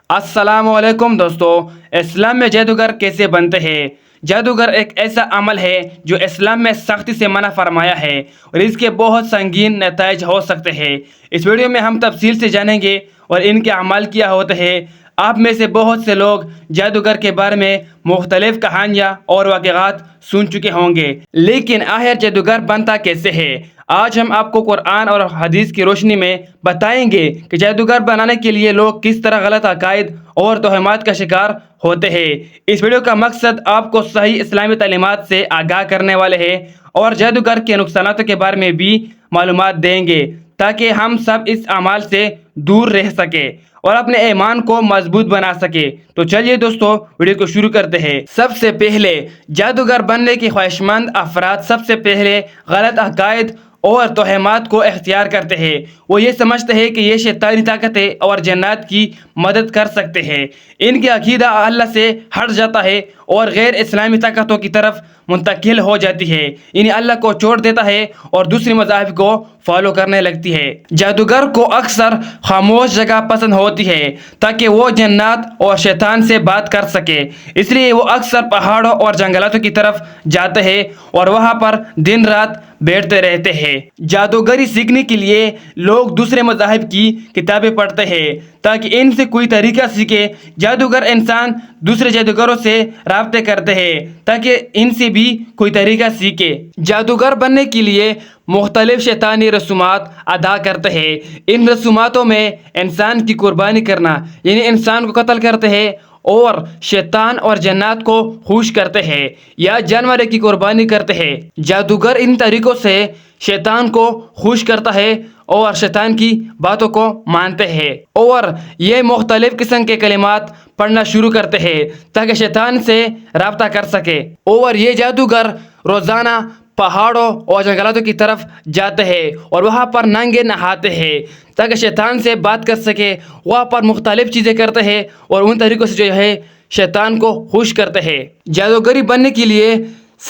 السلام علیکم دوستو، اسلام میں جادوگر کیسے بنتے ہیں؟ جادوگر ایک ایسا عمل ہے جو اسلام میں سختی سے منع فرمایا ہے اور اس کے بہت سنگین نتائج ہو سکتے ہیں۔ اس ویڈیو میں ہم تفصیل سے جانیں گے اور ان کے اعمال کیا ہوتے ہیں۔ آپ میں سے بہت سے لوگ جادوگر کے بارے میں مختلف کہانیاں اور واقعات سن چکے ہوں گے، لیکن آخر جادوگر بنتا کیسے ہے؟ آج ہم آپ کو قرآن اور حدیث کی روشنی میں بتائیں گے کہ جادوگر بنانے کے لیے لوگ کس طرح غلط عقائد اور توہمات کا شکار ہوتے ہیں۔ اس ویڈیو کا مقصد آپ کو صحیح اسلامی تعلیمات سے آگاہ کرنے والے ہیں اور جادوگر کے نقصانات کے بارے میں بھی معلومات دیں گے تاکہ ہم سب اس اعمال سے دور رہ سکیں اور اپنے ایمان کو مضبوط بنا سکے۔ تو چلیے دوستو، ویڈیو کو شروع کرتے ہیں۔ سب سے پہلے جادوگر بننے کے خواہشمند افراد سب سے پہلے غلط عقائد اور توہمات کو اختیار کرتے ہیں۔ وہ یہ سمجھتے ہیں کہ یہ شیطانی طاقتیں اور جنات کی مدد کر سکتے ہیں۔ ان کی عقیدہ اللہ سے ہٹ جاتا ہے اور غیر اسلامی طاقتوں کی طرف منتقل ہو جاتی ہے، یعنی اللہ کو چھوڑ دیتا ہے اور دوسری مذاہب کو فالو کرنے لگتی ہے۔ جادوگر کو اکثر خاموش جگہ پسند ہوتی ہے تاکہ وہ جنات اور شیطان سے بات کر سکے، اس لیے وہ اکثر پہاڑوں اور جنگلاتوں کی طرف جاتے ہیں اور وہاں پر دن رات بیٹھتے رہتے ہیں۔ جادوگری سیکھنے کے لیے لوگ دوسرے مذاہب کی کتابیں پڑھتے ہیں تاکہ ان سے کوئی طریقہ سیکھے۔ جادوگر انسان دوسرے جادوگروں سے رابطے کرتے ہیں تاکہ ان سے بھی کوئی طریقہ سیکھے۔ جادوگر بننے کے لیے مختلف شیطانی رسومات ادا کرتے ہیں۔ ان رسوماتوں میں انسان کی قربانی کرنا، یعنی انسان کو قتل کرتے ہیں، اور شیطان اور جنات کو خوش کرتے ہیں یا جانور کی قربانی کرتے ہیں۔ جادوگر ان طریقوں سے شیطان کو خوش کرتا ہے اور شیطان کی باتوں کو مانتے ہیں، اور یہ مختلف قسم کے کلمات پڑھنا شروع کرتے ہیں تاکہ شیطان سے رابطہ کر سکے۔ اور یہ جادوگر روزانہ پہاڑوں اور جنگلاتوں کی طرف جاتے ہیں اور وہاں پر ننگے نہاتے ہیں تاکہ شیطان سے بات کر سکے۔ وہاں پر مختلف چیزیں کرتے ہیں اور ان طریقوں سے جو ہے شیطان کو خوش کرتے ہیں۔ جادوگری بننے کے لیے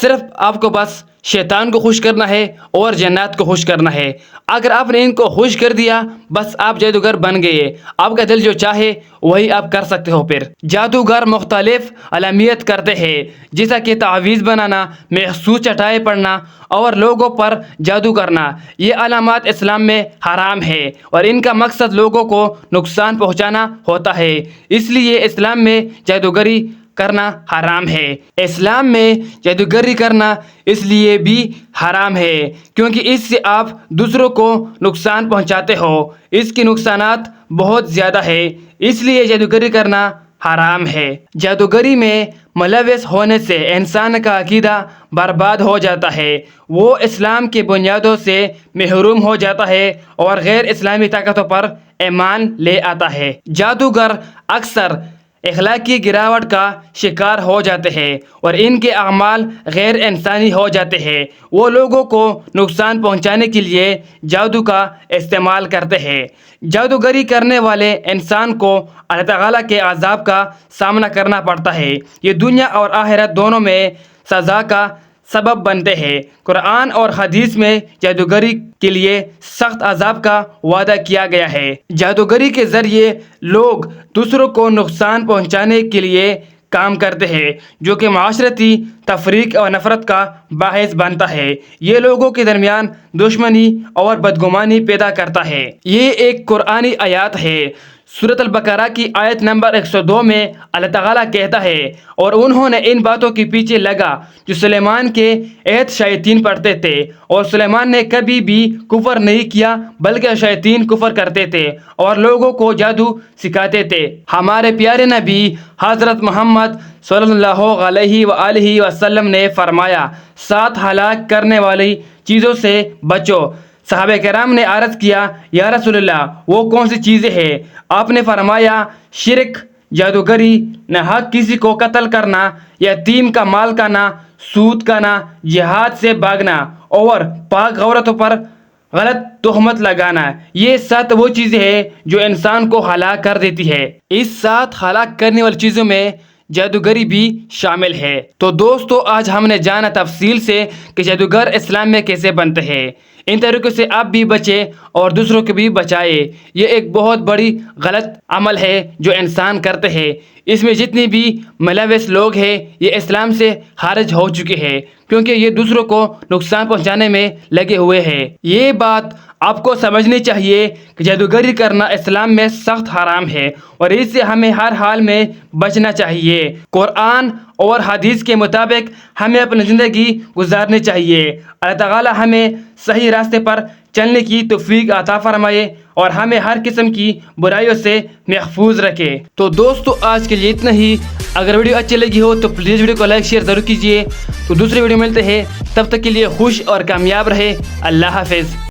صرف آپ کو بس شیطان کو خوش کرنا ہے اور جنات کو خوش کرنا ہے۔ اگر آپ نے ان کو خوش کر دیا، بس آپ جادوگر بن گئے۔ آپ کا دل جو چاہے وہی آپ کر سکتے ہو۔ پھر جادوگر مختلف علامات کرتے ہیں، جیسا کہ تعویذ بنانا، مخصوص چٹائیں پڑھنا اور لوگوں پر جادو کرنا۔ یہ علامات اسلام میں حرام ہے اور ان کا مقصد لوگوں کو نقصان پہنچانا ہوتا ہے، اس لیے اسلام میں جادوگری کرنا حرام ہے۔ اسلام میں جادوگری کرنا اس لیے بھی حرام ہے کیونکہ اس سے آپ دوسروں کو نقصان پہنچاتے ہو۔ اس کے نقصانات بہت زیادہ ہے، اس لیے جادوگری کرنا حرام ہے۔ جادوگری میں ملوث ہونے سے انسان کا عقیدہ برباد ہو جاتا ہے، وہ اسلام کی بنیادوں سے محروم ہو جاتا ہے اور غیر اسلامی طاقتوں پر ایمان لے آتا ہے۔ جادوگر اکثر اخلاقی گراوٹ کا شکار ہو جاتے ہیں اور ان کے اعمال غیر انسانی ہو جاتے ہیں۔ وہ لوگوں کو نقصان پہنچانے کے لیے جادو کا استعمال کرتے ہیں۔ جادوگری کرنے والے انسان کو اللہ تعالیٰ کے عذاب کا سامنا کرنا پڑتا ہے۔ یہ دنیا اور آخرت دونوں میں سزا کا سبب بنتے ہیں۔ قرآن اور حدیث میں جادوگری کے لیے سخت عذاب کا وعدہ کیا گیا ہے۔ جادوگری کے ذریعے لوگ دوسروں کو نقصان پہنچانے کے لیے کام کرتے ہیں، جو کہ معاشرتی تفریق اور نفرت کا باعث بنتا ہے۔ یہ لوگوں کے درمیان دشمنی اور بدگمانی پیدا کرتا ہے۔ یہ ایک قرآنی آیات ہے۔ سورۃ البقرہ کی آیت نمبر 102 میں اللہ تعالیٰ کہتا ہے، اور انہوں نے ان باتوں کے پیچھے لگا جو سلیمان کے عہد شیاطین پڑھتے تھے، اور سلیمان نے کبھی بھی کفر نہیں کیا بلکہ شیاطین کفر کرتے تھے اور لوگوں کو جادو سکھاتے تھے۔ ہمارے پیارے نبی حضرت محمد صلی اللہ علیہ وآلہ وسلم نے فرمایا، 7 ہلاک کرنے والی چیزوں سے بچو۔ صحابہ کرام نے عرض کیا، یا رسول اللہ، وہ کون سی چیزیں ہیں؟ آپ نے فرمایا، شرک، جادوگری، ناحق کسی کو قتل کرنا، یتیم کا مال کھانا، سود کھانا، جہاد سے بھاگنا اور پاک عورتوں پر غلط تہمت لگانا۔ یہ 7 وہ چیزیں ہیں جو انسان کو ہلاک کر دیتی ہے۔ اس 7 ہلاک کرنے والی چیزوں میں جادوگری بھی شامل ہے۔ تو دوستو، آج ہم نے جانا تفصیل سے کہ جادوگر اسلام میں کیسے بنتے ہیں۔ ان طریقوں سے آپ بھی بچیں اور دوسروں کو بھی بچائے۔ یہ ایک بہت بڑی غلط عمل ہے جو انسان کرتے ہیں۔ اس میں جتنی بھی ملوث لوگ ہیں یہ اسلام سے خارج ہو چکے ہیں، کیونکہ یہ دوسروں کو نقصان پہنچانے میں لگے ہوئے ہیں۔ یہ بات آپ کو سمجھنی چاہیے کہ جادوگری کرنا اسلام میں سخت حرام ہے اور اس سے ہمیں ہر حال میں بچنا چاہیے۔ قرآن اور حدیث کے مطابق ہمیں اپنی زندگی گزارنی چاہیے۔ اللہ تعالیٰ ہمیں صحیح راستے پر چلنے کی توفیق عطا فرمائے اور ہمیں ہر قسم کی برائیوں سے محفوظ رکھے۔ تو دوستو آج کے لیے اتنا ہی۔ اگر ویڈیو اچھی لگی ہو تو پلیز ویڈیو کو لائک شیئر ضرور کیجیے۔ تو دوسری ویڈیو ملتے ہیں، تب تک کے لیے خوش اور کامیاب رہے۔ اللہ حافظ۔